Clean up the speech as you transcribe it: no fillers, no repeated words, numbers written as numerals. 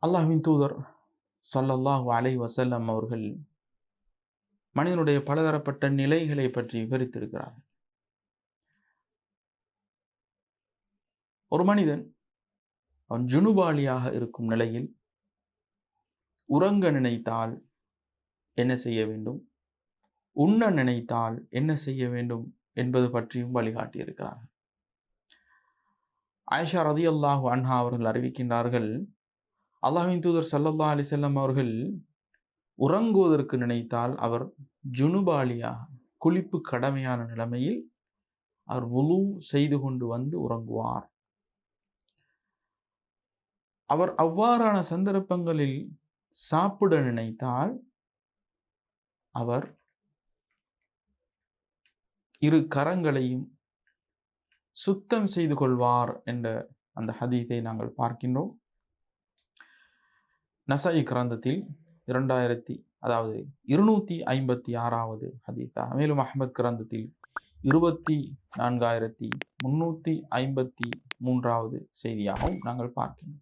அல்லாஹ்வின் தூதர் ஸல்லல்லாஹு அலைஹி வஸல்லம் அவர்கள் மனிதனுடைய பலதரப்பட்ட நிலைகளை பற்றி விவரித்திருக்கிறார்கள். ஒரு மனிதன் அவன் ஜுனுபாலியாக இருக்கும் நிலையில் உறங்க நினைத்தால் என்ன செய்ய வேண்டும், உண்ண நினைத்தால் என்ன செய்ய வேண்டும் என்பது பற்றியும் வழிகாட்டியிருக்கிறார்கள். ஆயிஷா ரலியல்லாஹு அன்ஹா அவர்கள் அறிவிக்கின்றார்கள், அல்லாஹ்வின் தூதர் ஸல்லல்லாஹு அலைஹி வஸல்லம் அவர்கள் உறங்குவதற்கு நினைத்தால் அவர் ஜுனுபாலியாக குளிப்பு கடமையான நிலைமையில் அவர் வுலு செய்து கொண்டு வந்து உறங்குவார். அவர் அவ்வாறான சந்தர்ப்பங்களில் சாப்பிட நினைத்தால் அவர் இரு கரங்களையும் சுத்தம் செய்து கொள்வார் என்ற அந்த ஹதீஸை நாங்கள் பார்க்கின்றோம். நசாயி கிரந்தத்தில் 256வது ஹதீஸா, மேலும் அஹ்மத் கிரந்தத்தில் 24353வது செய்தியாகவும் நாங்கள் பார்க்கின்றோம்.